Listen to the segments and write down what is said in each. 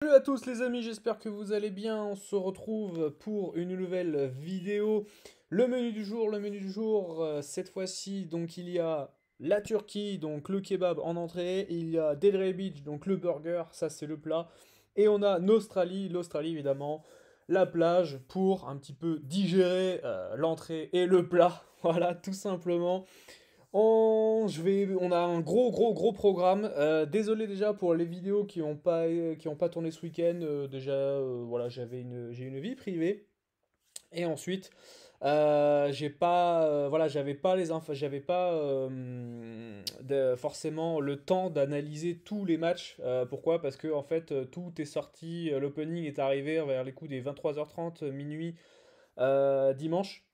Salut à tous les amis, j'espère que vous allez bien. On se retrouve pour une nouvelle vidéo. Le menu du jour, cette fois-ci, donc il y a la Turquie, donc le kebab en entrée. Il y a Delray Beach, donc le burger, ça c'est le plat. Et on a l'Australie évidemment, la plage pour un petit peu digérer l'entrée et le plat. Voilà, tout simplement. On a un gros programme. Désolé déjà pour les vidéos qui ont pas tourné ce week-end. Déjà, voilà, j'ai une vie privée. Et ensuite, j'ai pas, voilà, j'avais pas les infos, j'avais pas forcément le temps d'analyser tous les matchs. Pourquoi? Parce que en fait, tout est sorti. L'opening est arrivé vers les coups des 23h30, minuit dimanche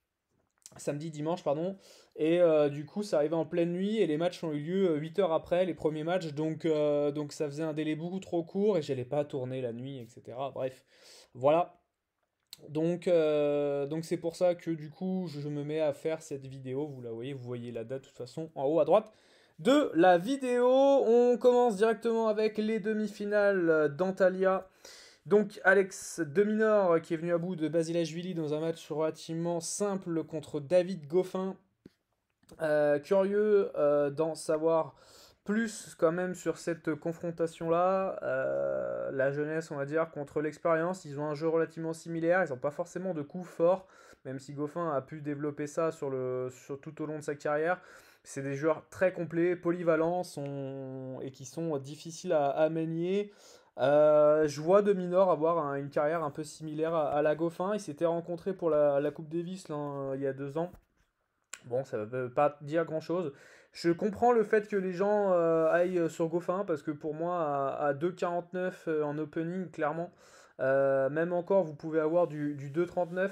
samedi, dimanche, pardon. Et du coup, ça arrivait en pleine nuit et les matchs ont eu lieu 8 heures après, les premiers matchs. Donc ça faisait un délai beaucoup trop court et j'allais pas tourner la nuit, etc. Bref, voilà. Donc c'est pour ça que du coup, je me mets à faire cette vidéo. Vous voyez la date de toute façon en haut à droite de la vidéo. On commence directement avec les demi-finales d'Antalya. Donc Alex Deminor qui est venu à bout de Basilashvili dans un match relativement simple contre David Goffin. Curieux d'en savoir plus quand même sur cette confrontation-là. La jeunesse, on va dire, contre l'expérience. Ils ont un jeu relativement similaire. Ils n'ont pas forcément de coups forts, même si Goffin a pu développer ça tout au long de sa carrière. C'est des joueurs très complets, polyvalents et qui sont difficiles à manier. Je vois De Minor avoir une carrière un peu similaire à la Goffin. Ils s'étaient rencontrés pour la Coupe Davis là, il y a 2 ans. Bon, ça ne veut pas dire grand-chose. Je comprends le fait que les gens aillent sur Goffin parce que pour moi, à 2,49 en opening, clairement, même encore, vous pouvez avoir du 2,39.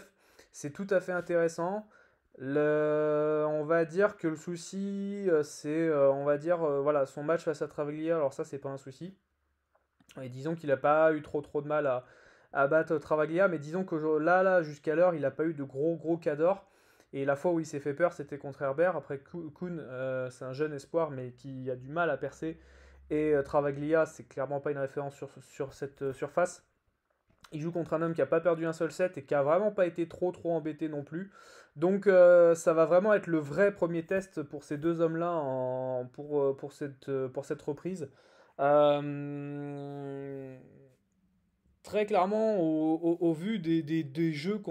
C'est tout à fait intéressant. On va dire que le souci, c'est, on va dire, voilà, son match face à Travaglia. Alors ça, c'est pas un souci. Et disons qu'il n'a pas eu trop de mal à battre Travaglia, mais disons que là, jusqu'à l'heure, il n'a pas eu de gros cadors. Et la fois où il s'est fait peur, c'était contre Herbert. Après, Kuhn, c'est un jeune espoir, mais qui a du mal à percer. Et Travaglia, c'est clairement pas une référence sur cette surface. Il joue contre un homme qui n'a pas perdu un seul set et qui a vraiment pas été trop embêté non plus. Donc ça va vraiment être le vrai premier test pour ces deux hommes-là pour cette reprise. Euh, Très clairement, au vu des jeux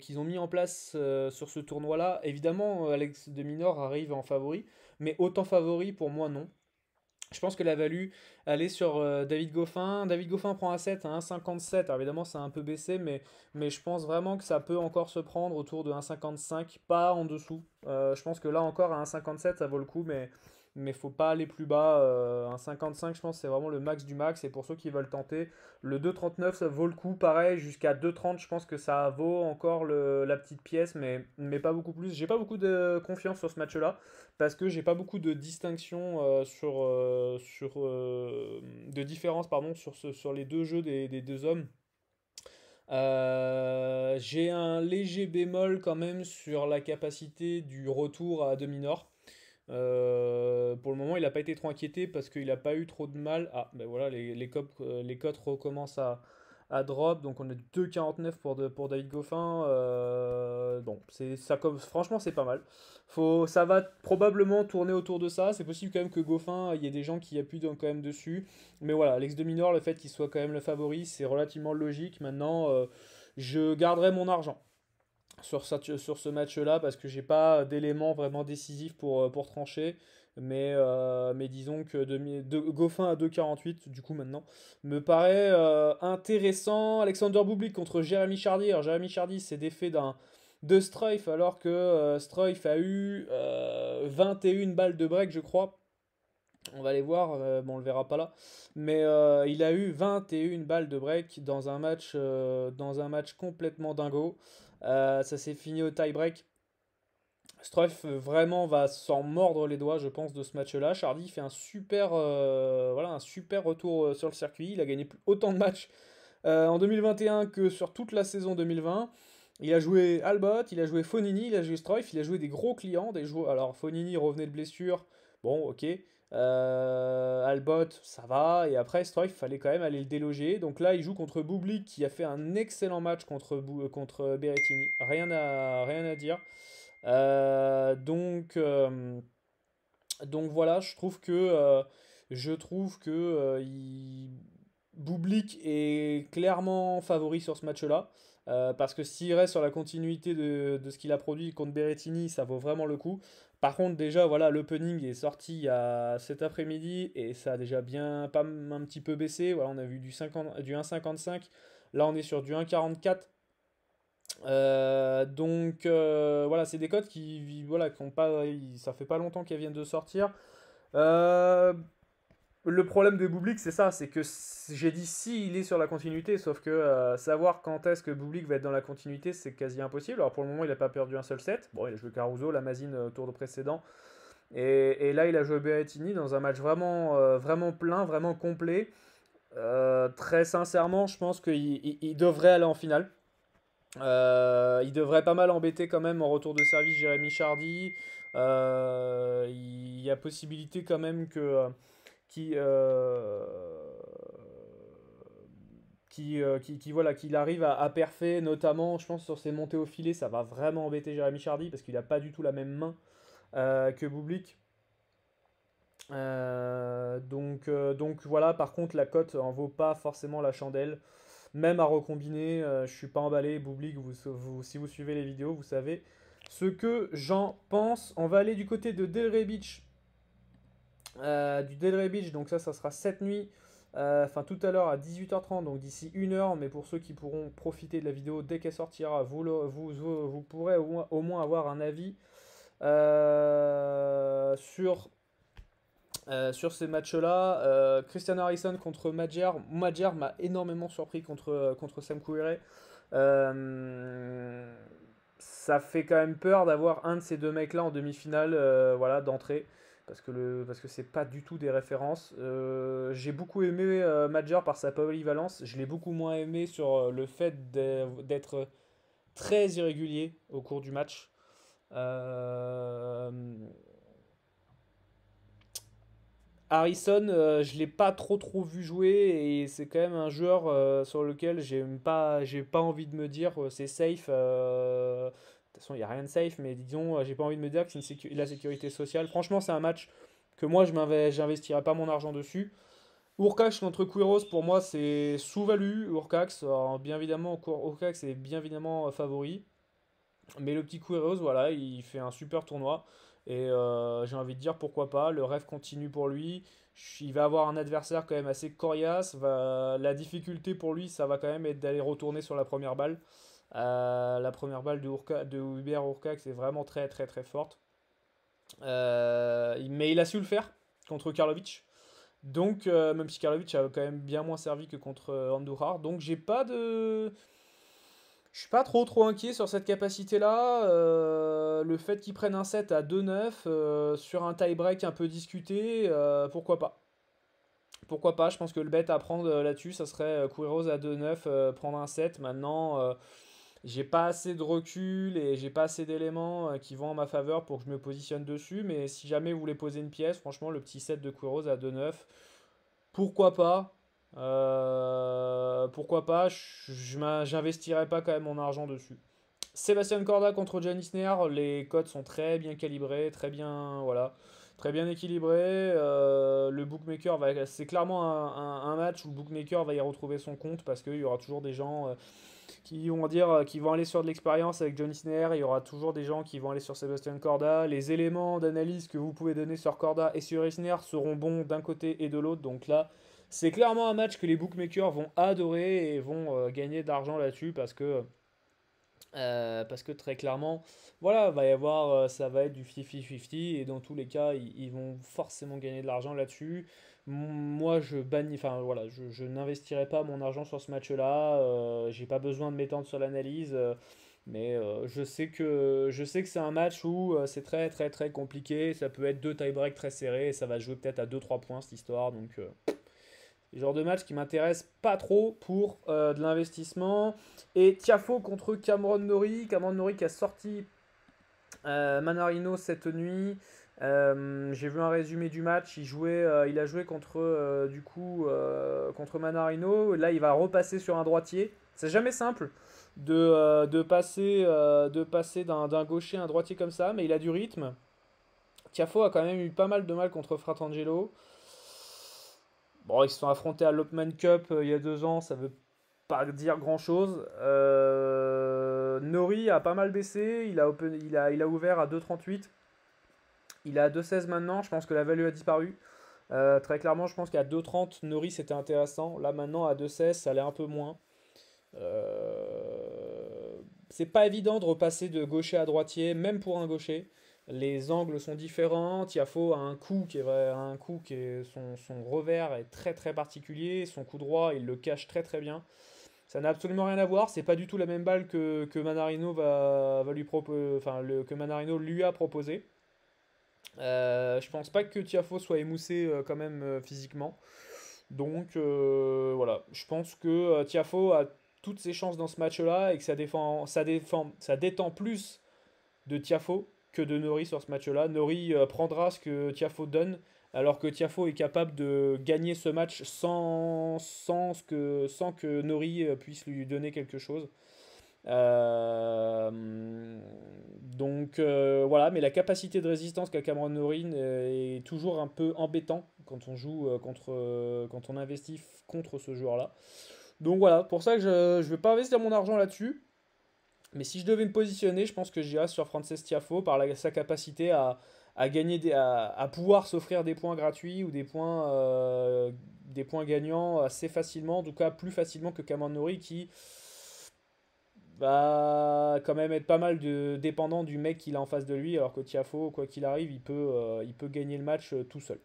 qu'ils ont mis en place sur ce tournoi-là, évidemment, Alex de Minaur arrive en favori, mais autant favori pour moi, non. Je pense que la value, elle est sur David Goffin. David Goffin prend un 7 à 1,57. Alors évidemment, ça a un peu baissé, mais je pense vraiment que ça peut encore se prendre autour de 1,55, pas en dessous. Je pense que là encore, à 1,57, ça vaut le coup, mais faut pas aller plus bas. 1,55, je pense, c'est vraiment le max du max. Et pour ceux qui veulent tenter, le 2,39, ça vaut le coup. Pareil, jusqu'à 2,30, je pense que ça vaut encore la petite pièce, mais pas beaucoup plus. J'ai pas beaucoup de confiance sur ce match-là parce que j'ai pas beaucoup de distinction de différence pardon sur les deux jeux des deux hommes. J'ai un léger bémol quand même sur la capacité du retour à demi-nord. Pour le moment, il n'a pas été trop inquiété parce qu'il n'a pas eu trop de mal. Ah, ben voilà, les cotes recommencent à drop. Donc on est 2,49 pour David Goffin. Bon, franchement, c'est pas mal. Ça va probablement tourner autour de ça. C'est possible quand même que Goffin, il y ait des gens qui appuient quand même dessus. Mais voilà, l'ex de minor, le fait qu'il soit quand même le favori, c'est relativement logique. Maintenant, je garderai mon argent sur ce match-là parce que j'ai pas d'éléments vraiment décisifs pour trancher. Mais disons que Goffin à 2,48 du coup maintenant me paraît intéressant. Alexander Bublik contre Jérémy Chardy. Alors Jérémy Chardy s'est défait de Struff alors que Struff a eu 21 balles de break je crois. On va les voir, bon, on le verra pas là. Mais il a eu 21 balles de break dans un match complètement dingo. Ça s'est fini au tie-break. Struff vraiment va s'en mordre les doigts, je pense, de ce match-là. Chardy fait voilà, un super retour sur le circuit. Il a gagné autant de matchs en 2021 que sur toute la saison 2020. Il a joué Albot, il a joué Fonini, il a joué Struff, il a joué des gros clients, des joueurs. Alors Fonini revenait de blessure, bon ok. Albot, ça va. Et après, Struijk, il fallait quand même aller le déloger. Donc là, il joue contre Bublik qui a fait un excellent match contre Berrettini. Rien à dire. Euh, donc, euh, donc voilà, je trouve que Bublik est clairement favori sur ce match-là. Parce que s'il reste sur la continuité de ce qu'il a produit contre Berrettini, ça vaut vraiment le coup. Par contre, déjà, voilà, l'opening est sorti il y a cet après-midi et ça a déjà bien pas un petit peu baissé. Voilà, on a vu du 1,55. Là, on est sur du 1,44. Voilà, c'est des codes voilà, qui ont pas, ça fait pas longtemps qu'elles viennent de sortir. Euh, le problème de Bublik, c'est ça, c'est que j'ai dit si il est sur la continuité, sauf que savoir quand est-ce que Bublik va être dans la continuité, c'est quasi impossible. Alors pour le moment, il n'a pas perdu un seul set. Bon, il a joué Caruso, la Mazine au tour de précédent. Et là, il a joué Berrettini dans un match vraiment plein, vraiment complet. Très sincèrement, je pense qu'il devrait aller en finale. Il devrait pas mal embêter quand même en retour de service Jérémy Chardy. Il y a possibilité quand même qui, euh, voilà, qu'il arrive à perfer, notamment, je pense, sur ses montées au filet, ça va vraiment embêter Jérémy Chardy parce qu'il n'a pas du tout la même main que Bublik. Donc voilà, par contre, la cote en vaut pas forcément la chandelle. Même à recombiner, je suis pas emballé. Bublik, si vous suivez les vidéos, vous savez ce que j'en pense. On va aller du côté de Delray Beach. Du Delray Beach, donc ça sera cette nuit. Enfin, tout à l'heure à 18h30, donc d'ici 1 heure. Mais pour ceux qui pourront profiter de la vidéo dès qu'elle sortira, vous pourrez au moins avoir un avis sur ces matchs-là. Christian Harrison contre Madjer. Madjer m'a énormément surpris contre Sam Querrey. Euh, Ça fait quand même peur d'avoir un de ces deux mecs-là en demi-finale, voilà, d'entrée. Parce que c'est pas du tout des références. J'ai beaucoup aimé Madjer par sa polyvalence. Je l'ai beaucoup moins aimé sur le fait d'être très irrégulier au cours du match. Euh, Harrison, je l'ai pas trop vu jouer et c'est quand même un joueur sur lequel j'ai pas envie de me dire c'est safe. De toute façon, il n'y a rien de safe, mais disons, j'ai pas envie de me dire que c'est la sécurité sociale. Franchement, c'est un match que moi, j'investirais pas mon argent dessus. Urcax contre Quiros, pour moi, c'est sous-value. Urcax, alors, bien évidemment, Urcax est bien évidemment favori. Mais le petit Quiros, voilà, il fait un super tournoi. Et j'ai envie de dire pourquoi pas. Le rêve continue pour lui. Il va avoir un adversaire quand même assez coriace. La difficulté pour lui, ça va quand même être d'aller retourner sur la première balle. La première balle de Hubert Hurkacz est vraiment très forte. Mais il a su le faire contre Karlovic. Donc, même si Karlovic a quand même bien moins servi que contre Andujar. Donc, je suis pas trop inquiet sur cette capacité-là. Le fait qu'ils prennent un set à 2-9 sur un tie-break un peu discuté, pourquoi pas? Pourquoi pas? Je pense que le bet à prendre là-dessus, ça serait Quiros à 2-9, prendre un set. Maintenant, j'ai pas assez de recul et j'ai pas assez d'éléments qui vont en ma faveur pour que je me positionne dessus. Mais si jamais vous voulez poser une pièce, franchement, le petit set de Quiros à 2-9, pourquoi pas? Pourquoi pas? J'investirais pas quand même mon argent dessus. Sébastien Corda contre Giannis Isner, les codes sont très bien calibrés, très bien, voilà, très bien équilibrés. Le bookmaker c'est clairement un match où le bookmaker va y retrouver son compte parce qu'il y aura toujours des gens qui vont dire, qui vont aller sur de l'expérience avec Giannis Isner. Il y aura toujours des gens qui vont aller sur Sébastien Corda. Les éléments d'analyse que vous pouvez donner sur Corda et sur Isner seront bons d'un côté et de l'autre. Donc là, c'est clairement un match que les bookmakers vont adorer et vont gagner de l'argent là-dessus parce que très clairement, voilà, va y avoir, ça va être du 50-50 et dans tous les cas, ils vont forcément gagner de l'argent là-dessus. Moi, enfin voilà, je n'investirai pas mon argent sur ce match-là. J'ai pas besoin de m'étendre sur l'analyse, mais je sais que c'est un match où c'est très compliqué. Ça peut être deux tie-breaks très serrés et ça va se jouer peut-être à 2-3 points cette histoire. Donc le genre de match qui m'intéresse pas trop pour de l'investissement. Et Tiafo contre Cameron Norrie. Cameron Norrie qui a sorti Manarino cette nuit. J'ai vu un résumé du match. Il a joué contre, contre Manarino. Là, il va repasser sur un droitier. C'est jamais simple de passer d'un gaucher à un droitier comme ça, mais il a du rythme. Tiafo a quand même eu pas mal de mal contre Fratangelo. Bon, ils se sont affrontés à l'Open Cup il y a 2 ans, ça veut pas dire grand-chose. Nori a pas mal baissé, il a ouvert à 2,38. Il est à 2,16 maintenant, je pense que la value a disparu. Très clairement, je pense qu'à 2,30, Nori c'était intéressant. Là maintenant, à 2,16, ça l'est un peu moins. C'est pas évident de repasser de gaucher à droitier, même pour un gaucher. Les angles sont différents. Tiafo a un coup qui est son revers est très très particulier. Son coup droit, il le cache très très bien. Ça n'a absolument rien à voir. C'est pas du tout la même balle que Manarino va lui proposer, que Manarino lui a proposé. Je pense pas que Tiafo soit émoussé quand même physiquement. Donc voilà, je pense que Tiafo a toutes ses chances dans ce match-là et que ça détend plus de Tiafo que de Nori sur ce match-là. Nori prendra ce que Tiafo donne, alors que Tiafo est capable de gagner ce match sans que Nori puisse lui donner quelque chose. Voilà, mais la capacité de résistance qu'a Cameron Norrie est toujours un peu embêtant quand on joue quand on investit contre ce joueur-là. Donc voilà, pour ça que je ne vais pas investir mon argent là-dessus. Mais si je devais me positionner, je pense que j'irais sur Frances Tiafoe par sa capacité à gagner à pouvoir s'offrir des points gratuits ou des points gagnants assez facilement, en tout cas plus facilement que Cameron Norrie qui va quand même être pas mal dépendant du mec qu'il a en face de lui, alors que Tiafo, quoi qu'il arrive, il peut gagner le match tout seul.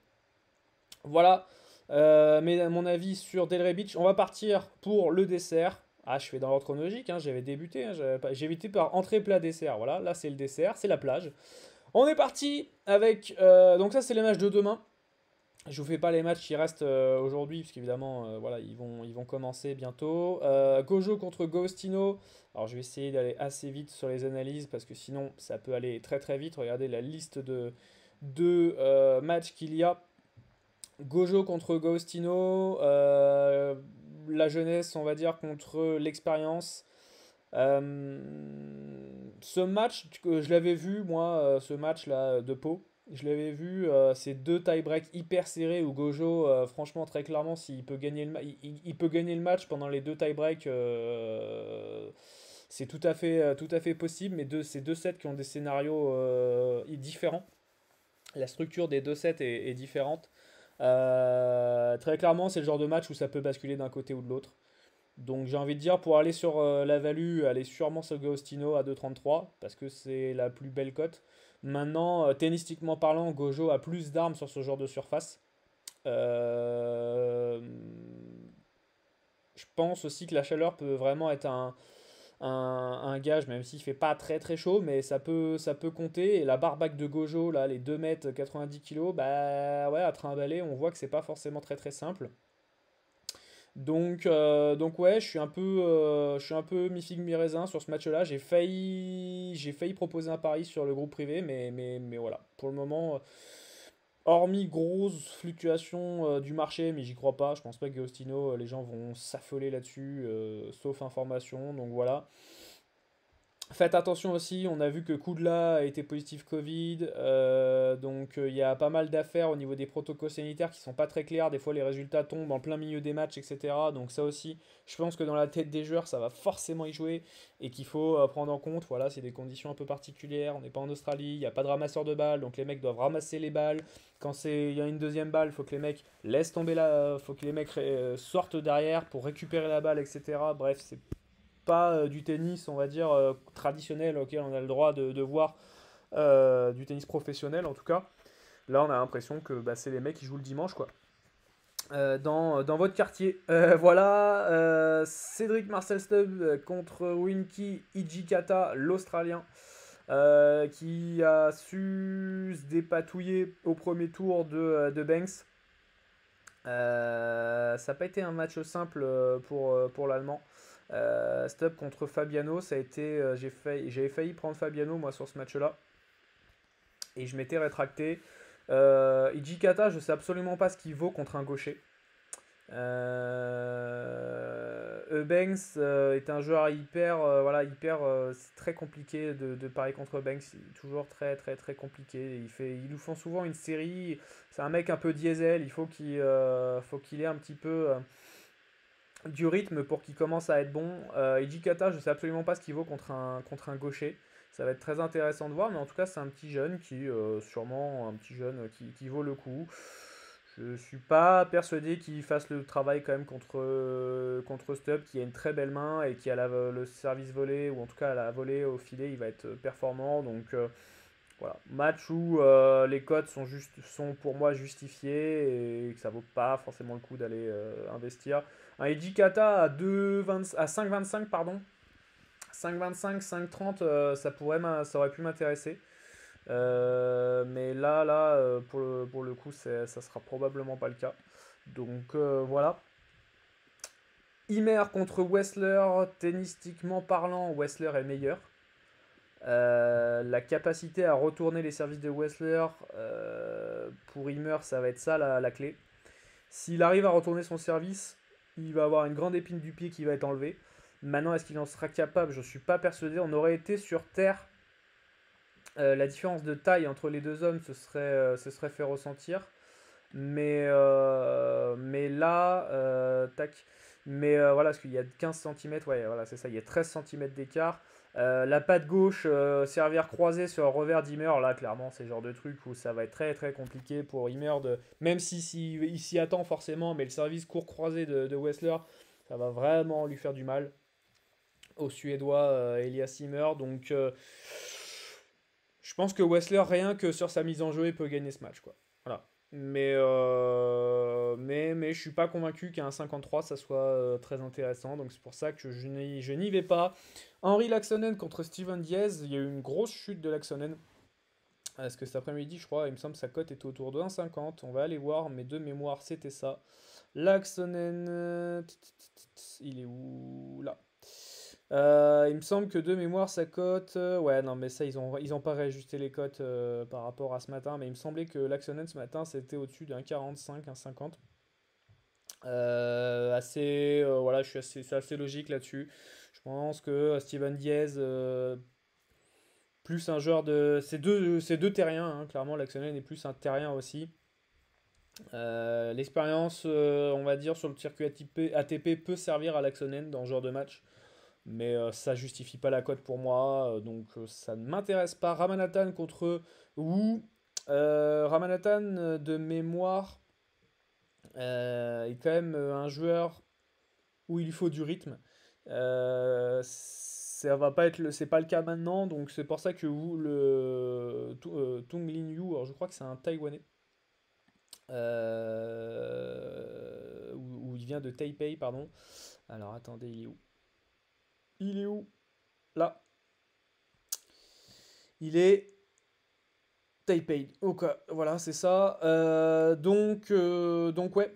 Voilà, mon avis sur Del Rebic. On va partir pour le dessert. Ah, je fais dans l'ordre chronologique, hein, j'avais débuté, hein, j'ai évité par entrée, plat, dessert. Voilà, là c'est le dessert, c'est la plage. On est parti avec. Donc, ça, c'est les matchs de demain. Je vous fais pas les matchs qui restent aujourd'hui, parce qu'évidemment, voilà, ils vont commencer bientôt. Gojo contre Gostino. Alors, je vais essayer d'aller assez vite sur les analyses, parce que sinon, ça peut aller très très vite. Regardez la liste de matchs qu'il y a. Gojo contre Gostino. La jeunesse, on va dire, contre l'expérience. Euh, Ce match, je l'avais vu, moi, ce match-là de Pau. Je l'avais vu, ces deux tie-break hyper serrés où Gojo, franchement, très clairement, s'il peut gagner il peut gagner le match pendant les deux tie-break, c'est tout à fait possible. Mais ces deux sets qui ont des scénarios différents, la structure des deux sets est différente. Très clairement, c'est le genre de match où ça peut basculer d'un côté ou de l'autre. Donc j'ai envie de dire, pour aller sur la value, aller sûrement sur Agostino à 2,33 parce que c'est la plus belle cote. Maintenant, tennistiquement parlant, Gojo a plus d'armes sur ce genre de surface. Euh, je pense aussi que la chaleur peut vraiment être un gage, même s'il fait pas très très chaud, mais ça peut compter. Et la barbaque de Gojo, là, les 2 mètres 90 kg, bah ouais, à trimballer, on voit que c'est pas forcément très très simple. Donc ouais, je suis un peu mi-figue mi-raisin sur ce match-là. J'ai failli proposer un pari sur le groupe privé, mais voilà. Pour le moment, hormis grosse fluctuation du marché, mais j'y crois pas. Je pense pas que Agostino, les gens vont s'affoler là-dessus, sauf information. Donc voilà. Faites attention aussi, on a vu que Kudla a été positif Covid, donc il y a pas mal d'affaires au niveau des protocoles sanitaires qui sont pas très clairs, des fois les résultats tombent en plein milieu des matchs, etc. Donc ça aussi, je pense que dans la tête des joueurs, ça va forcément y jouer et qu'il faut prendre en compte, voilà, c'est des conditions un peu particulières, on n'est pas en Australie, il n'y a pas de ramasseur de balles, donc les mecs doivent ramasser les balles. Quand il y a une deuxième balle, il faut que les mecs laissent tomber faut que les mecs sortent derrière pour récupérer la balle, etc. Bref, c'est pas du tennis, on va dire, traditionnel auquel on a le droit de voir du tennis professionnel en tout cas. Là, on a l'impression que bah, c'est les mecs qui jouent le dimanche, quoi. Dans votre quartier. Voilà, Cédric Marcel Stubb contre Winky Ijikata, l'Australien, qui a su se dépatouiller au premier tour de Banks. Ça n'a pas été un match simple pour l'Allemand. Stubb contre Fabiano, ça a été, j'avais failli prendre Fabiano moi sur ce match-là. et je m'étais rétracté. Ijikata, je sais absolument pas ce qu'il vaut contre un gaucher. Eubanks est un joueur hyper, c'est très compliqué de parier contre Eubanks, c'est toujours très très très compliqué. Ils nous font souvent une série, c'est un mec un peu diesel, il faut qu'il ait un petit peu du rythme pour qu'il commence à être bon. Ijikata, je sais absolument pas ce qu'il vaut contre un gaucher. Ça va être très intéressant de voir, mais en tout cas, c'est un petit jeune sûrement un petit jeune qui vaut le coup. Je suis pas persuadé qu'il fasse le travail quand même contre Stubb, qui a une très belle main et qui a le service volé, ou en tout cas la volée au filet, il va être performant. Donc voilà, match où les cotes sont pour moi justifiées et que ça vaut pas forcément le coup d'aller investir. Un Ejikata à 5,25 pardon, 5,25, 5,30, ça aurait pu m'intéresser. Mais là, pour le coup, ça sera probablement pas le cas. Donc voilà. Ymer contre Wessler, tennistiquement parlant, Wessler est meilleur. La capacité à retourner les services de Wessler, pour Ymer, ça va être ça la clé. S'il arrive à retourner son service, il va avoir une grande épine du pied qui va être enlevée. Maintenant, est-ce qu'il en sera capable? Je ne suis pas persuadé. On aurait été sur Terre. La différence de taille entre les deux hommes se serait fait ressentir. Mais là, tac. Voilà, parce qu'il y a 15 cm, ouais, voilà, c'est ça, il y a 13 cm d'écart. La patte gauche, servière croisée sur le revers d'Himmer, là, clairement, c'est le genre de truc où ça va être très très compliqué pour Himmer, même si il s'y attend forcément, mais le service court croisé de Wessler, ça va vraiment lui faire du mal au Suédois Elias Himmer. Donc, je pense que Wessler, rien que sur sa mise en jeu, il peut gagner ce match, quoi. Voilà. Mais je suis pas convaincu qu'un 53 ça soit très intéressant, donc c'est pour ça que je n'y vais pas. Henri Laxonen contre Steven Diaz, il y a eu une grosse chute de Laxonen. Parce que cet après-midi, je crois, il me semble que sa cote était autour de 1,50. On va aller voir, mais de mémoire, c'était ça. Laxonen, il est où? Là. Il me semble que de mémoire, sa cote. Ouais, non, mais ça, ils ont pas réajusté les cotes par rapport à ce matin. Mais il me semblait que l'Axonen ce matin, c'était au-dessus d'un 45, un 50. Voilà, c'est assez logique là-dessus. Je pense que Steven Diaz, plus un joueur de. C'est deux terriens, hein, clairement, l'Axonen est plus un terrien aussi. L'expérience, on va dire, sur le circuit ATP peut servir à l'Axonen dans ce genre de match. Mais ça justifie pas la cote pour moi, donc ça ne m'intéresse pas. Ramanathan contre Wu. Ramanathan, de mémoire, est quand même un joueur où il lui faut du rythme. Ça va pas être c'est pas le cas maintenant, donc c'est pour ça que Wu, Tung Lin Yu, alors je crois que c'est un Taïwanais, où il vient de Taipei, pardon. Alors attendez, il est où? Il est où? Là. Il est Taipei. Ok, voilà, c'est ça. Donc ouais,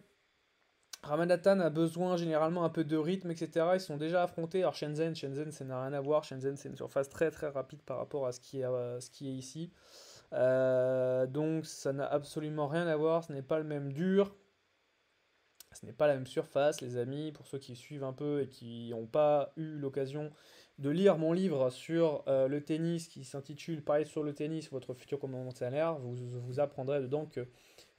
Ramanathan a besoin généralement un peu de rythme, etc. Ils sont déjà affrontés. Alors Shenzhen, ça n'a rien à voir. Shenzhen, c'est une surface très très rapide par rapport à ce qui est ici. Donc ça n'a absolument rien à voir. Ce n'est pas le même dur. Ce n'est pas la même surface, les amis. Pour ceux qui suivent un peu et qui n'ont pas eu l'occasion de lire mon livre sur le tennis qui s'intitule Pareil sur le tennis, votre futur commentaire, vous apprendrez dedans que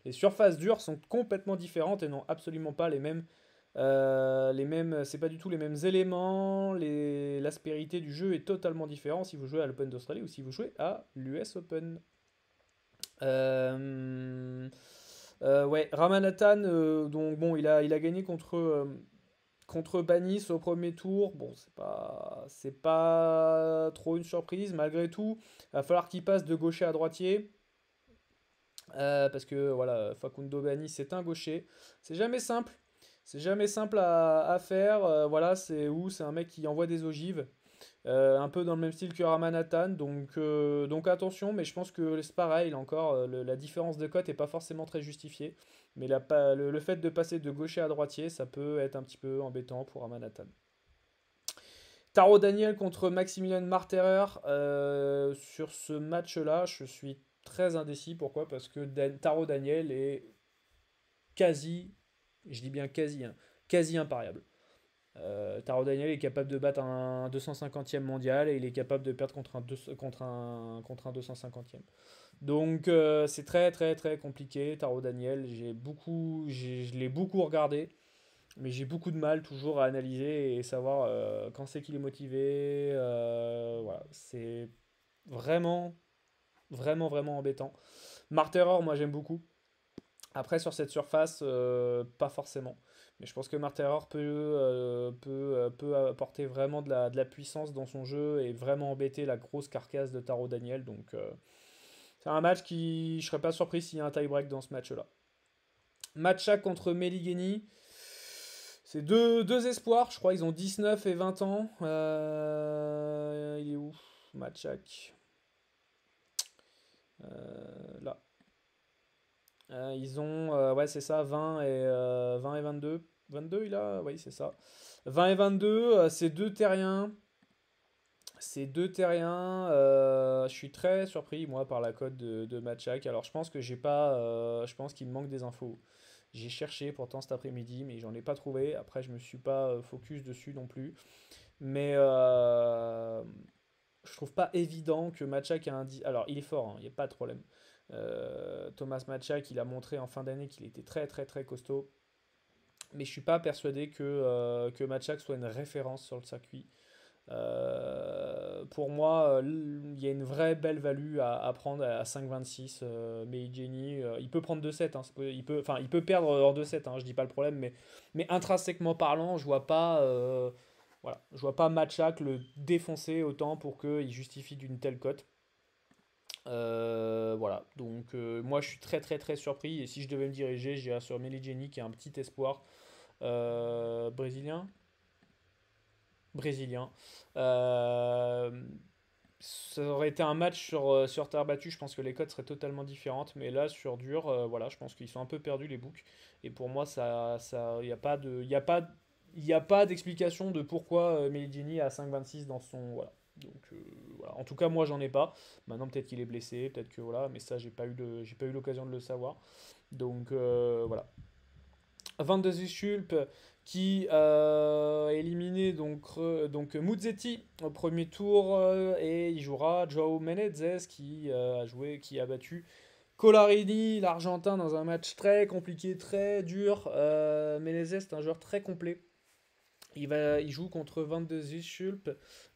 les surfaces dures sont complètement différentes et n'ont absolument pas c'est pas du tout les mêmes éléments, l'aspérité du jeu est totalement différente si vous jouez à l'Open d'Australie ou si vous jouez à l'US Open. Ouais, Ramanathan, donc bon, il a gagné contre Banis au premier tour. Bon, c'est pas trop une surprise malgré tout. Il va falloir qu'il passe de gaucher à droitier. Parce que voilà, Facundo Banis c'est un gaucher. C'est jamais simple. C'est jamais simple à faire. Voilà, c'est un mec qui envoie des ogives. Un peu dans le même style que Ramanathan. Donc attention, mais je pense que c'est pareil, là encore, la différence de cote n'est pas forcément très justifiée. Mais le fait de passer de gaucher à droitier, ça peut être un petit peu embêtant pour Ramanathan. Taro Daniel contre Maximilian Marterer. Sur ce match-là, je suis très indécis. Pourquoi? Parce que Taro Daniel est quasi, je dis bien quasi, hein, quasi impariable. Taro Daniel est capable de battre un 250e mondial et il est capable de perdre contre un 250e. Donc c'est très très très compliqué. Taro Daniel, je l'ai beaucoup regardé, mais j'ai beaucoup de mal toujours à analyser et savoir quand c'est qu'il est motivé. Voilà, c'est vraiment vraiment vraiment embêtant. Martyr, moi j'aime beaucoup. Après, sur cette surface, pas forcément. Mais je pense que Martyr peut apporter vraiment de la puissance dans son jeu et vraiment embêter la grosse carcasse de Taro Daniel. Donc, c'est un match qui. Je serais pas surpris s'il y a un tie-break dans ce match-là. Matcha contre Meligeni. C'est deux espoirs, je crois. Ils ont 19 et 20 ans. Il est où? Matchak. Là. Ils ont, ouais, c'est ça, 20 et 22. 22, il a, oui, c'est ça. 20 et 22, c'est deux terriens. C'est deux terriens. Je suis très surpris, moi, par la cote de Matchak. Alors, je pense que j'ai pas. Je pense qu'il me manque des infos. J'ai cherché pourtant cet après-midi, mais j'en ai pas trouvé. Après, je me suis pas focus dessus non plus. Mais je trouve pas évident que Matchak a un. Alors, il est fort, hein, il n'y a pas de problème. Thomas Matchak, il a montré en fin d'année qu'il était très très très costaud. Mais je suis pas persuadé que Matchak soit une référence sur le circuit. Pour moi, il y a une vraie belle value à prendre à 5,26. Mais Jenny, il peut prendre 2-7. Hein, il peut perdre en 2-7. Hein, je dis pas le problème. Mais intrinsèquement parlant, voilà, je vois pas Matchak le défoncer autant pour qu'il justifie d'une telle cote. Voilà, donc moi je suis très très très surpris et si je devais me diriger, j'irais sur Meligeni qui est un petit espoir brésilien. Brésilien. Euh, Ça aurait été un match sur terre battue, je pense que les cotes seraient totalement différentes, mais là sur dur, voilà, je pense qu'ils sont un peu perdus les books et pour moi il n'y a pas de, y a pas d'explication de pourquoi Meligeni a 5,26 dans son, voilà. Donc voilà. En tout cas, moi j'en ai pas. Maintenant peut-être qu'il est blessé, peut-être que voilà, mais ça j'ai pas eu l'occasion de le savoir. Donc voilà. Van de Schulp qui a éliminé donc Muzetti au premier tour et il jouera Joao Menezes qui a battu Colarini, l'Argentin, dans un match très compliqué, très dur. Menezes est un joueur très complet. Il joue contre Van de Schulp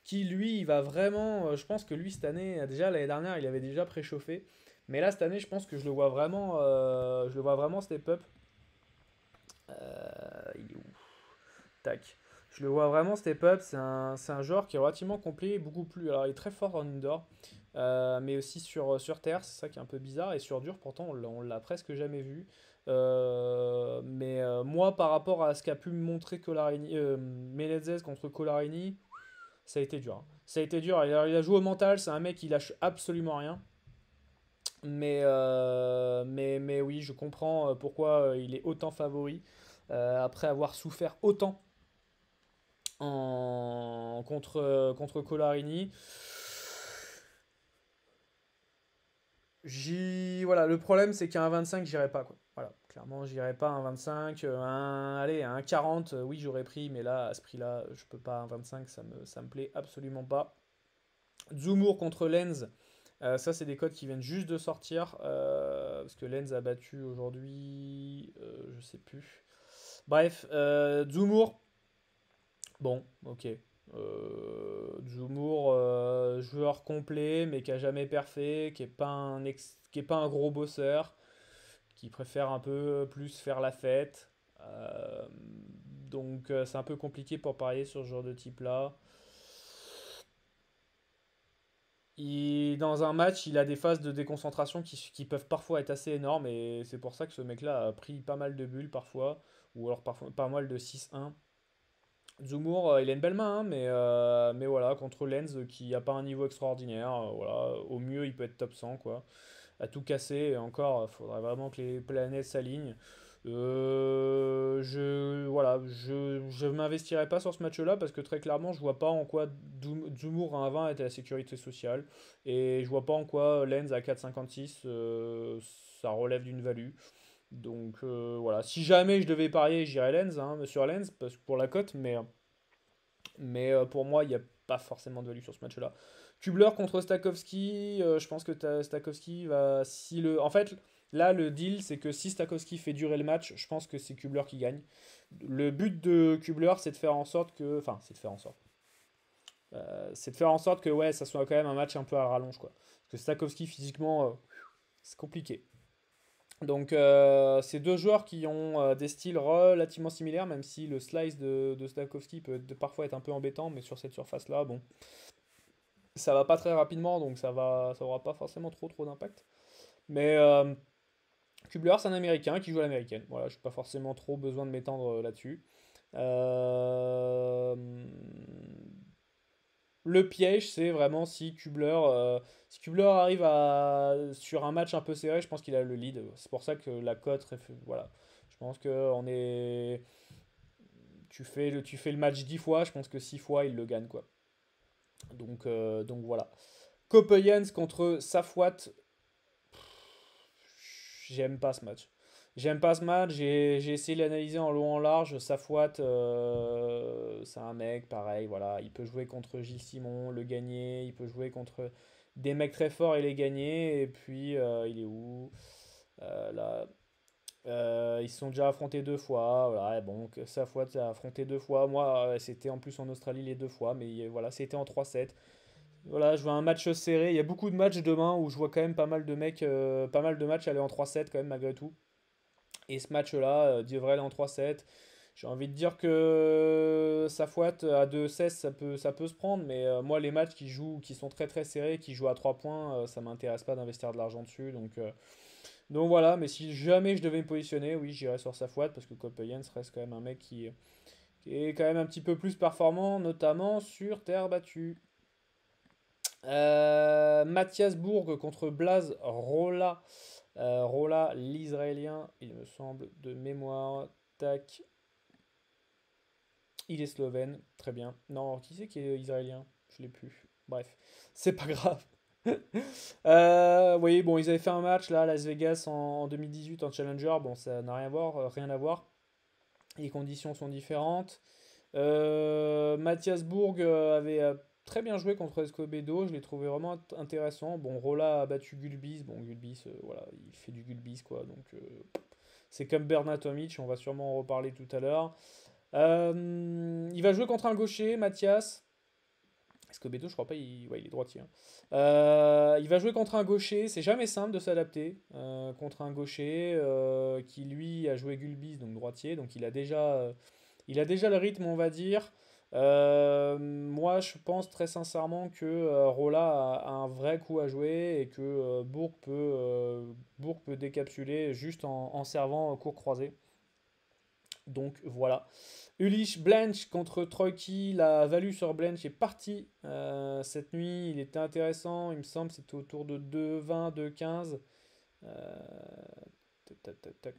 qui lui il va vraiment, je pense que lui cette année, déjà l'année dernière il avait déjà préchauffé, mais là cette année je pense que je le vois vraiment step up. Il est où? Tac. Je le vois vraiment step up. C'est un joueur qui est relativement complet, beaucoup plus. Alors, il est très fort en indoor, mais aussi sur terre, c'est ça qui est un peu bizarre. Et sur dur, pourtant, on l'a presque jamais vu. Mais moi, par rapport à ce qu'a pu me montrer Menezes contre Colarini, ça a été dur. Hein. Ça a été dur. Il a joué au mental. C'est un mec qui lâche absolument rien. Mais oui, je comprends pourquoi il est autant favori après avoir souffert autant contre Colarini. Voilà, le problème c'est qu'à un 25, j'irai pas quoi. Voilà, clairement, j'irai pas à un 25, allez, à un 40, oui, j'aurais pris, mais là, à ce prix-là, je peux pas à un 25, ça me plaît absolument pas. Zoumour contre Lens, ça, c'est des codes qui viennent juste de sortir, parce que Lens a battu aujourd'hui, je sais plus. Bref, Zoumour, bon, ok. Zoumour, joueur complet, mais qui a jamais perfait, qui est pas un gros bosseur, qui préfère un peu plus faire la fête. Euh, donc c'est un peu compliqué pour parier sur ce genre de type-là. Dans un match, il a des phases de déconcentration qui peuvent parfois être assez énormes, et c'est pour ça que ce mec-là a pris pas mal de bulles parfois, ou alors parfois pas mal de 6-1. Zoumour, il a une belle main, hein, mais voilà, contre Lens qui a pas un niveau extraordinaire. Voilà, au mieux, il peut être top 100, quoi. À tout casser, et encore, il faudrait vraiment que les planètes s'alignent. Je m'investirai pas sur ce match-là parce que très clairement, je vois pas en quoi Zemmour à 1,20 était la sécurité sociale et je vois pas en quoi Lens à 4,56 ça relève d'une value. Donc voilà, si jamais je devais parier, j'irais Lens, hein, sur Lens parce que pour la cote, mais pour moi, il n'y a pas forcément de value sur ce match-là. Kubler contre Stakowski, je pense que Stakowski va. Si le, en fait, là, le deal, c'est que si Stakowski fait durer le match, je pense que c'est Kubler qui gagne. Le but de Kubler, c'est de faire en sorte que. Enfin, c'est de faire en sorte. C'est de faire en sorte que ouais, ça soit quand même un match un peu à rallonge, quoi. Parce que Stakowski, physiquement, c'est compliqué. Donc, c'est deux joueurs qui ont des styles relativement similaires, même si le slice de Stakowski peut parfois être un peu embêtant, mais sur cette surface-là, bon, ça va pas très rapidement, donc ça aura pas forcément trop d'impact. Mais Kubler, c'est un Américain qui joue à l'américaine. Voilà, je n'ai pas forcément trop besoin de m'étendre là-dessus. Euh, Le piège, c'est vraiment si Kubler arrive sur un match un peu serré, je pense qu'il a le lead. C'est pour ça que la cote, voilà. Je pense que tu fais le match 10 fois, je pense que 6 fois, il le gagne, quoi. Donc voilà. Kopejans contre Safwat, j'aime pas ce match. J'aime pas ce match, j'ai essayé de l'analyser en long en large. Safwat, c'est un mec, pareil, voilà. Il peut jouer contre Gilles Simon, le gagner. Il peut jouer contre des mecs très forts et les gagner. Et puis, il est où? Là, ils se sont déjà affrontés deux fois. Voilà, et bon, Safwat a affronté deux fois. Moi, c'était en plus en Australie les deux fois. Mais voilà, c'était en 3-7. Voilà, je vois un match serré. Il y a beaucoup de matchs demain où je vois quand même pas mal de mecs, pas mal de matchs aller en 3-7 quand même malgré tout. Et ce match-là devrait aller en 3-7. J'ai envie de dire que Safwat à 2-16 ça peut se prendre, mais moi les matchs qui sont très très serrés, qui jouent à 3 points, ça m'intéresse pas d'investir de l'argent dessus. Donc voilà, mais si jamais je devais me positionner, oui j'irais sur Safwat parce que Kopejans reste quand même un mec qui est quand même un petit peu plus performant, notamment sur terre battue. Mathias Bourg contre Blaze Rolla. Rolla, l'Israélien, il me semble, de mémoire. Tac. Il est slovène, très bien. Non, qui c'est qui est israélien? Je l'ai plus. Bref, c'est pas grave. Oui, bon, ils avaient fait un match là à Las Vegas en 2018 en Challenger. Bon, ça n'a rien à voir, rien à voir. Les conditions sont différentes. Mathias Bourg avait très bien joué contre Escobedo, je l'ai trouvé vraiment intéressant. Bon, Rolla a battu Gulbis, bon, Gulbis, voilà, il fait du Gulbis, quoi, donc c'est comme Bernat Tomic, on va sûrement en reparler tout à l'heure. Il va jouer contre un gaucher, Mathias. Escobedo, je crois pas, ouais, il est droitier, hein. Il va jouer contre un gaucher, c'est jamais simple de s'adapter contre un gaucher qui lui a joué Gulbis, donc droitier, donc il a déjà le rythme, on va dire. Moi, je pense très sincèrement que Rolla a un vrai coup à jouer et que Bourg peut décapsuler juste en servant court croisé. Donc voilà. Ulich Blanche contre Troiki. La value sur Blanche est partie cette nuit. Il était intéressant. Il me semble que c'était autour de 2,20, 2,15. Euh, tac, tac, tac, tac.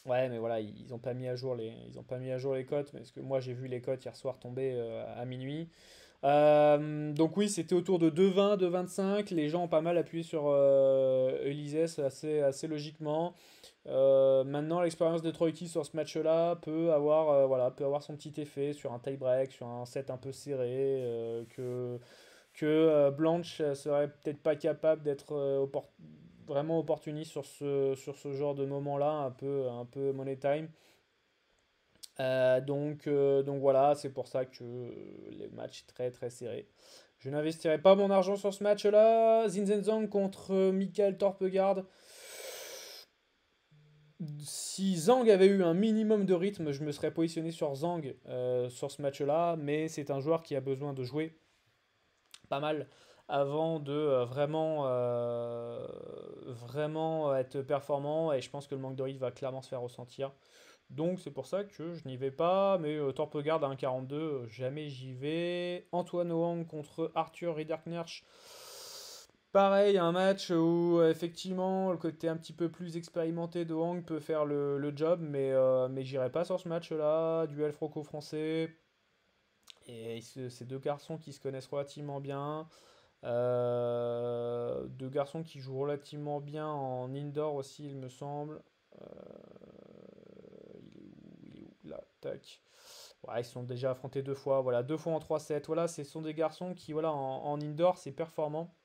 Ouais, mais voilà, ils ont pas mis à jour ils ont pas mis à jour les cotes, parce que moi j'ai vu les cotes hier soir tomber à minuit. Donc oui, c'était autour de 2,20, 2,25. Les gens ont pas mal appuyé sur Ulyses assez logiquement. Maintenant, l'expérience de Troïki sur ce match-là voilà, peut avoir son petit effet sur un tie-break, sur un set un peu serré, que Blanche serait peut-être pas capable d'être vraiment opportuniste sur ce genre de moment-là, un peu money time. Donc voilà, c'est pour ça que le match est très très serré. Je n'investirai pas mon argent sur ce match-là. Zinzenzang contre Michael Torpegaard. Si Zhang avait eu un minimum de rythme, je me serais positionné sur Zhang sur ce match-là, mais c'est un joueur qui a besoin de jouer pas mal avant de vraiment être performant, et je pense que le manque de rythme va clairement se faire ressentir. Donc c'est pour ça que je n'y vais pas, mais Torpegaard à 1,42, jamais j'y vais. Antoine Hoang contre Arthur Ridderknecht. Pareil, un match où effectivement le côté un petit peu plus expérimenté de Hang peut faire le job, mais j'irai pas sur ce match-là. Duel franco-français. Et ces deux garçons qui se connaissent relativement bien. Deux garçons qui jouent relativement bien en indoor aussi, il me semble. Euh, il est où? Là, tac. Ouais, ils se sont déjà affrontés deux fois. Voilà, deux fois en 3-7. Voilà, ce sont des garçons qui, voilà, en indoor, c'est performant.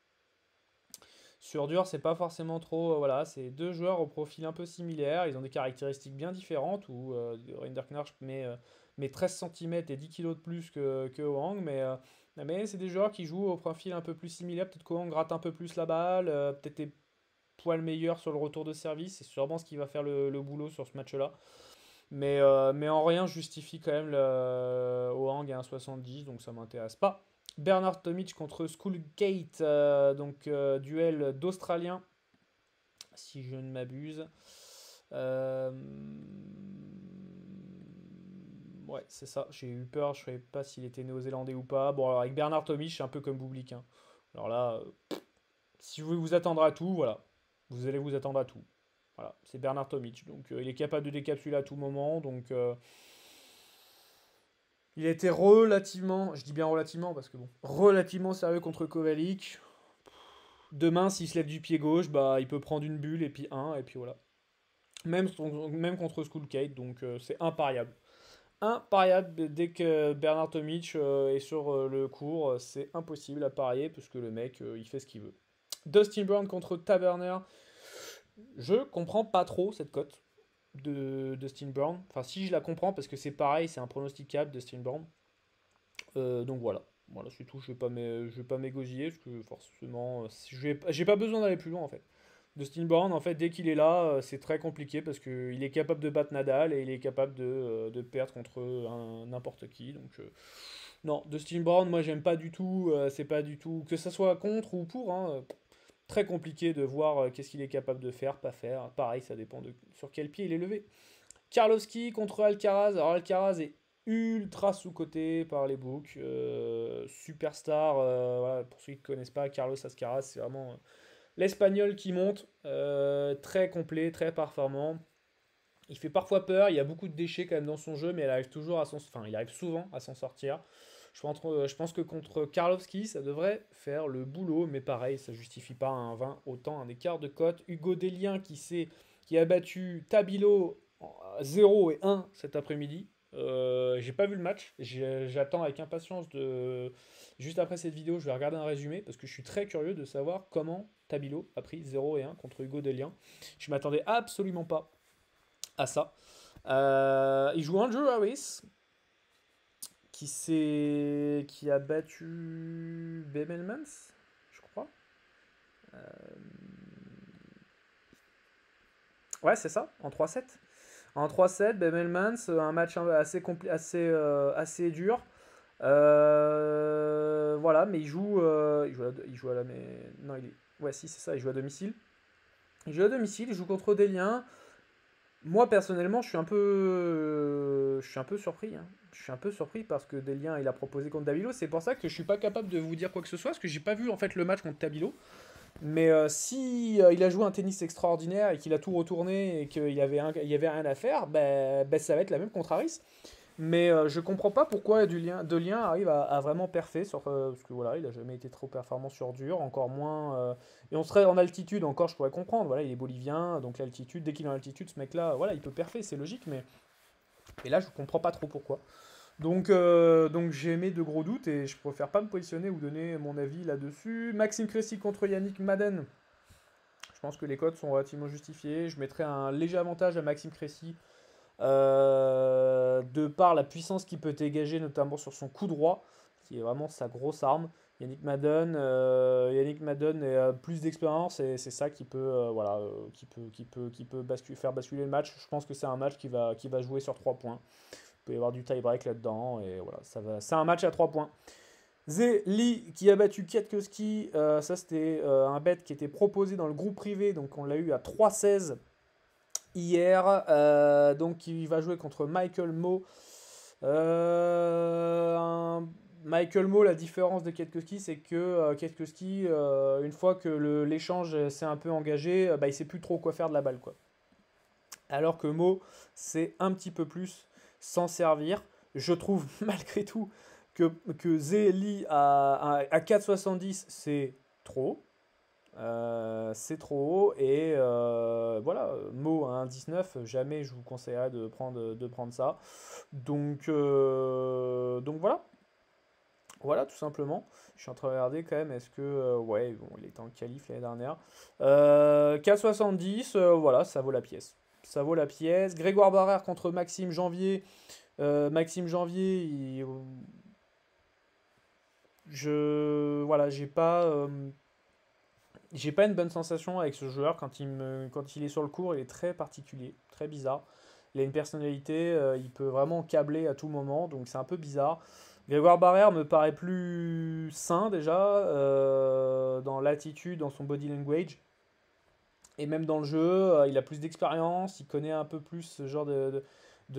Sur dur, c'est pas forcément trop. Voilà, c'est deux joueurs au profil un peu similaire. Ils ont des caractéristiques bien différentes. Où Rinderknarch met 13 cm et 10 kilos de plus que Wang. Mais c'est des joueurs qui jouent au profil un peu plus similaire. Peut-être que Wang gratte un peu plus la balle. Peut-être des poils meilleurs sur le retour de service. C'est sûrement ce qui va faire le boulot sur ce match-là. Mais en rien justifie quand même Wang à 1,70. Donc ça m'intéresse pas. Bernard Tomic contre Schoolgate, donc duel d'Australiens, si je ne m'abuse. Euh, ouais, c'est ça. J'ai eu peur, je ne savais pas s'il était néo-zélandais ou pas. Bon, alors avec Bernard Tomic, c'est un peu comme Bublik, hein. Alors là, si vous vous attendre à tout, voilà. Vous allez vous attendre à tout. Voilà, c'est Bernard Tomic. Donc il est capable de décapsuler à tout moment. Donc il a été relativement, je dis bien relativement parce que bon, relativement sérieux contre Kovalik. Demain, s'il se lève du pied gauche, bah, il peut prendre une bulle et puis un, et puis voilà. Même contre Skullcade, donc c'est impariable. Impariable, dès que Bernard Tomic est sur le court, c'est impossible à parier, parce que le mec, il fait ce qu'il veut. Dustin Brown contre Taverner, je comprends pas trop cette cote de Dustin Brown. Enfin, si je la comprends, parce que c'est pareil, c'est un pronosticable, Dustin Brown. Donc voilà. Voilà, c'est tout. Je vais pas m'égosiller parce que forcément, j'ai pas besoin d'aller plus loin en fait. Dustin Brown, en fait, dès qu'il est là, c'est très compliqué parce qu'il est capable de battre Nadal et il est capable de perdre contre n'importe qui. Donc, non, Dustin Brown, moi, j'aime pas du tout. C'est pas du tout. Que ça soit contre ou pour, hein, très compliqué de voir qu'est-ce qu'il est capable de faire, pas faire. Pareil, ça dépend de sur quel pied il est levé. Karlovski contre Alcaraz. Alors Alcaraz est ultra sous-coté par les books. Superstar, voilà, pour ceux qui ne connaissent pas, Carlos Alcaraz, c'est vraiment l'Espagnol qui monte. Très complet, très performant. Il fait parfois peur, il y a beaucoup de déchets quand même dans son jeu, mais il arrive souvent à s'en sortir. Je pense que contre Karlovski, ça devrait faire le boulot, mais pareil, ça justifie pas un 20, autant un écart de cote. Hugo Delien qui a battu Tabilo 0 et 1 cet après-midi. J'ai pas vu le match, j'attends avec impatience de. Juste après cette vidéo, je vais regarder un résumé parce que je suis très curieux de savoir comment Tabilo a pris 0 et 1 contre Hugo Delien. Je m'attendais absolument pas à ça. Il joue Andrew Harris, qui a battu Bemelmans, je crois. Euh, Ouais, c'est ça, en 3-7. En 3-7, Bemelmans, un match assez dur. Voilà, mais il joue à la, mais non, ouais, si, c'est ça, il joue à domicile. Il joue à domicile, il joue contre des liens. Moi, personnellement, je suis un peu surpris, hein. Je suis un peu surpris parce que Delien, il a proposé contre Tabilo. C'est pour ça que je suis pas capable de vous dire quoi que ce soit, parce que j'ai pas vu en fait le match contre Tabilo. Mais si il a joué un tennis extraordinaire et qu'il a tout retourné et il y avait rien à faire, ben, ça va être la même contre Harris. Mais je comprends pas pourquoi Delien arrive à vraiment perfer parce que voilà, il a jamais été trop performant sur dur, encore moins. Et on serait en altitude encore, je pourrais comprendre. Voilà, il est bolivien, donc l'altitude, dès qu'il est en altitude, ce mec-là, voilà, il peut perfer, c'est logique. Mais et là, je comprends pas trop pourquoi. Donc j'ai mis de gros doutes et je préfère pas me positionner ou donner mon avis là-dessus. Maxime Cressy contre Yannick Madden. Je pense que les codes sont relativement justifiés. Je mettrai un léger avantage à Maxime Cressy de par la puissance qu'il peut dégager, notamment sur son coup droit, qui est vraiment sa grosse arme. Yannick Madden a plus d'expérience et c'est ça qui peut, voilà, qui peut faire basculer le match. Je pense que c'est un match qui va jouer sur 3 points. Il peut y avoir du tie-break là-dedans et voilà, ça va. C'est un match à 3 points. Zeli qui a battu Kwiatkowski, ça c'était un bet qui était proposé dans le groupe privé, donc on l'a eu à 3,16 hier. Donc il va jouer contre Michael Mo. Un Michael Mo, la différence de Kwiatkowski, c'est que Kwiatkowski, une fois que l'échange s'est un peu engagé, bah, il sait plus trop quoi faire de la balle, quoi. Alors que Mo, c'est un petit peu plus s'en servir. Je trouve malgré tout que Zeli à 4,70, c'est trop. C'est trop haut. Et voilà, Mo à 1,19, jamais je vous conseillerais de prendre ça. Donc voilà. Voilà, tout simplement. Je suis en train de regarder quand même, est-ce que... ouais, bon, il était en qualif l'année dernière. 4,70, voilà, ça vaut la pièce. Ça vaut la pièce. Grégoire Barrère contre Maxime Janvier. Maxime Janvier, voilà, j'ai pas une bonne sensation avec ce joueur quand il est sur le court, il est très particulier, très bizarre. Il a une personnalité, il peut vraiment câbler à tout moment, donc c'est un peu bizarre. Grégoire Barrère me paraît plus sain déjà, dans l'attitude, dans son body language, et même dans le jeu, il a plus d'expérience, il connaît un peu plus ce genre de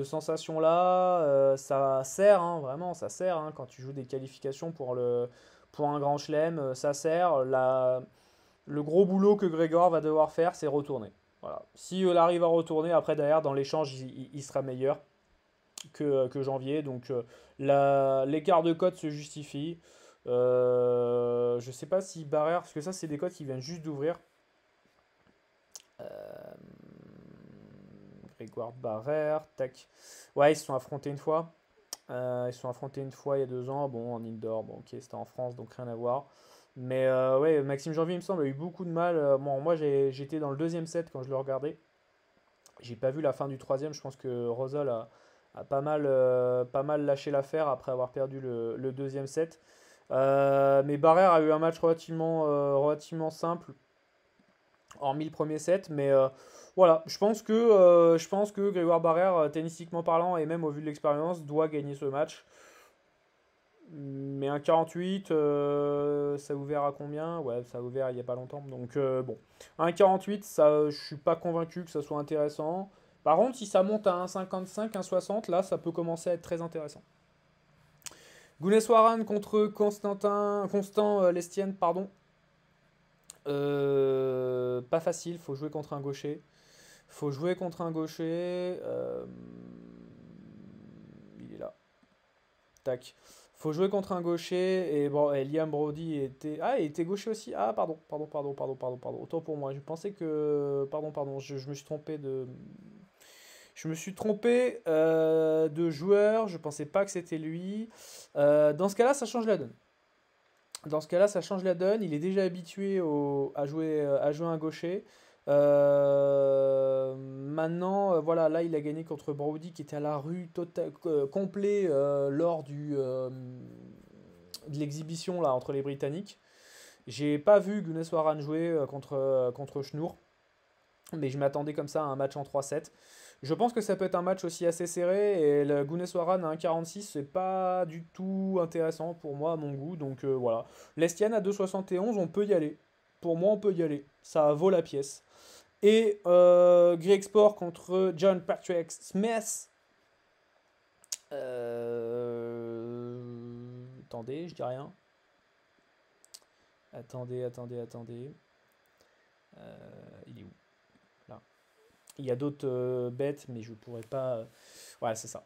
sensations-là. Ça sert, hein, vraiment, ça sert, hein, quand tu joues des qualifications pour un grand chelem, ça sert. Le gros boulot que Grégor va devoir faire, c'est retourner. Voilà. Si il arrive à retourner, après derrière, dans l'échange, il sera meilleur que Janvier. Donc l'écart de cote se justifie. Je sais pas si Barrère, parce que ça, c'est des cotes qui viennent juste d'ouvrir. Euh, Grégoire Barrère, tac. Ouais, ils se sont affrontés une fois. Ils se sont affrontés une fois il y a 2 ans. Bon, en indoor, bon, ok, c'était en France, donc rien à voir. Mais ouais, Maxime Janvier, il me semble, a eu beaucoup de mal. Bon, moi, j'étais dans le deuxième set quand je le regardais. J'ai pas vu la fin du troisième. Je pense que Rosol a pas mal lâché l'affaire après avoir perdu le deuxième set. Mais Barrère a eu un match relativement simple, hormis le premier set. Mais voilà, je pense que Grégoire Barrère, tennistiquement parlant, et même au vu de l'expérience, doit gagner ce match. Mais un 48, ça a ouvert à combien? Ouais, ça a ouvert il n'y a pas longtemps. Donc bon, un 48, ça, je suis pas convaincu que ça soit intéressant. Par contre, si ça monte à un 55, un 60, là, ça peut commencer à être très intéressant. Gouneswaran contre Constant Lestienne, pardon. Pas facile, faut jouer contre un gaucher. Faut jouer contre un gaucher. Il est là. Tac. Faut jouer contre un gaucher et bon, et Liam Brody était. Ah, il était gaucher aussi. Ah, pardon. Autant pour moi. Je pensais que. Pardon. Je me suis trompé de. Je me suis trompé de joueur. Je pensais pas que c'était lui. Dans ce cas-là, ça change la donne. Dans ce cas-là, ça change la donne. Il est déjà habitué à jouer un gaucher. Maintenant, voilà, là, il a gagné contre Brody qui était à la rue complet lors de l'exhibition là entre les Britanniques. J'ai pas vu Gunneswaran jouer contre Schnour, mais je m'attendais comme ça à un match en 3-7. Je pense que ça peut être un match aussi assez serré et le Gunneswaran à 1,46 c'est pas du tout intéressant pour moi à mon goût. Donc voilà. Lestienne à 2,71, on peut y aller. Pour moi, on peut y aller. Ça vaut la pièce. Et Greg Sport contre John Patrick Smith. Attendez, je dis rien. Attendez. Il est où? Là. Il y a d'autres bêtes, mais je pourrais pas. Ouais, c'est ça.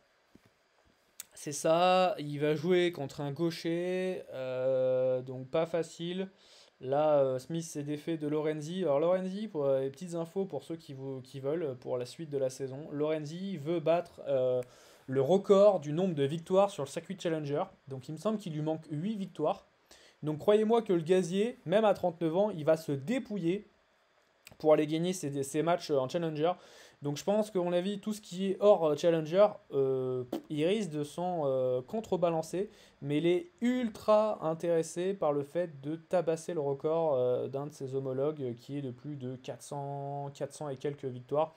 C'est ça. Il va jouer contre un gaucher, donc pas facile. Là, Smith s'est défait de Lorenzi. Alors Lorenzi, pour les petites infos pour ceux qui veulent, pour la suite de la saison, Lorenzi veut battre le record du nombre de victoires sur le circuit Challenger. Donc il me semble qu'il lui manque 8 victoires. Donc croyez-moi que le gazier, même à 39 ans, il va se dépouiller pour aller gagner ses matchs en Challenger. Donc je pense qu'à mon avis, tout ce qui est hors Challenger, il risque de s'en contrebalancer. Mais il est ultra intéressé par le fait de tabasser le record d'un de ses homologues qui est de plus de 400 et quelques victoires.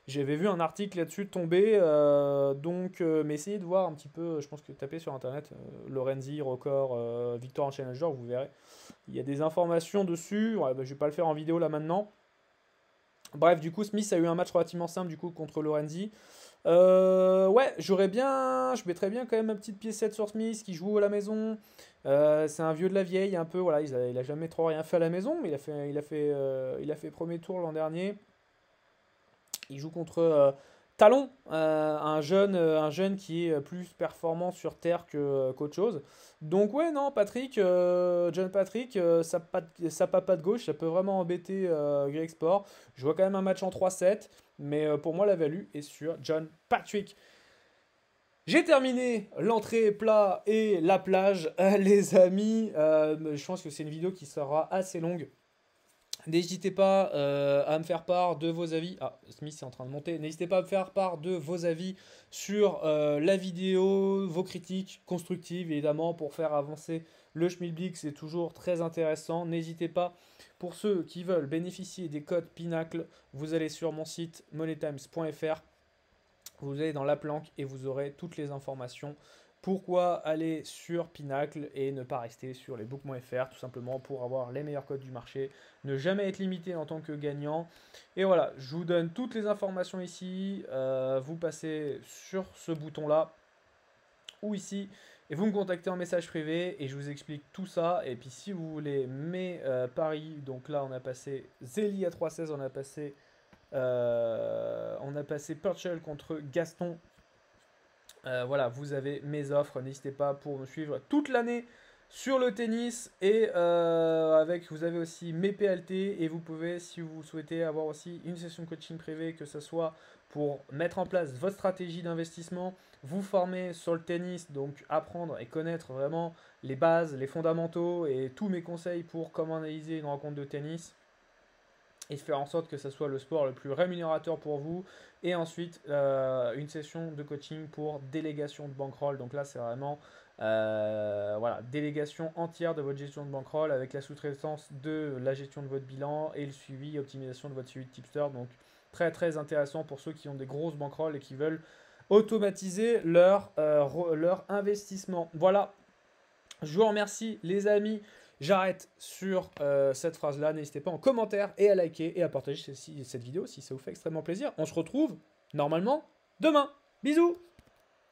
J'avais vu un article là-dessus tomber, mais essayez de voir un petit peu, je pense que tapez sur internet, Lorenzi, record, victoire en Challenger, vous verrez. Il y a des informations dessus, ouais, bah, je vais pas le faire en vidéo là maintenant. Bref, du coup, Smith a eu un match relativement simple du coup contre Lorenzi. Ouais, je mettrais bien quand même un petit pied 7 sur Smith qui joue à la maison. C'est un vieux de la vieille, un peu, voilà, il a jamais trop rien fait à la maison, mais il a fait premier tour l'an dernier. Il joue contre Talon, un jeune qui est plus performant sur terre qu'autre chose. Donc ouais, non, Patrick, John Patrick, sa papa de gauche, ça peut vraiment embêter Greg Sport. Je vois quand même un match en 3-7, mais pour moi la value est sur John Patrick. J'ai terminé l'entrée plat et la plage, les amis. Je pense que c'est une vidéo qui sera assez longue. N'hésitez pas à me faire part de vos avis. Ah, Smith est en train de monter. N'hésitez pas à me faire part de vos avis sur la vidéo, vos critiques constructives, évidemment, pour faire avancer le Schmilblick. C'est toujours très intéressant. N'hésitez pas, pour ceux qui veulent bénéficier des codes Pinacle, vous allez sur mon site moneytimes.fr. Vous allez dans la planque et vous aurez toutes les informations. Pourquoi aller sur Pinacle et ne pas rester sur les book.fr, tout simplement pour avoir les meilleurs codes du marché, ne jamais être limité en tant que gagnant. Et voilà, je vous donne toutes les informations ici. Vous passez sur ce bouton-là ou ici et vous me contactez en message privé et je vous explique tout ça. Et puis si vous voulez mes paris, donc là on a passé Zélie à 3,16, on a passé Purcell contre Gaston. Voilà, vous avez mes offres. N'hésitez pas pour me suivre toute l'année sur le tennis. Et vous avez aussi mes PLT. Et vous pouvez, si vous souhaitez, avoir aussi une session de coaching privé, que ce soit pour mettre en place votre stratégie d'investissement, vous former sur le tennis, donc apprendre et connaître vraiment les bases, les fondamentaux et tous mes conseils pour comment analyser une rencontre de tennis et faire en sorte que ce soit le sport le plus rémunérateur pour vous. Et ensuite, une session de coaching pour délégation de bankroll. Donc là, c'est vraiment voilà, délégation entière de votre gestion de bankroll avec la sous-traitance de la gestion de votre bilan et le suivi, optimisation de votre suivi de tipster. Donc très très intéressant pour ceux qui ont des grosses bankrolls et qui veulent automatiser leur investissement. Voilà, je vous remercie les amis. J'arrête sur cette phrase-là. N'hésitez pas en commentaire et à liker et à partager cette vidéo si ça vous fait extrêmement plaisir. On se retrouve normalement demain. Bisous!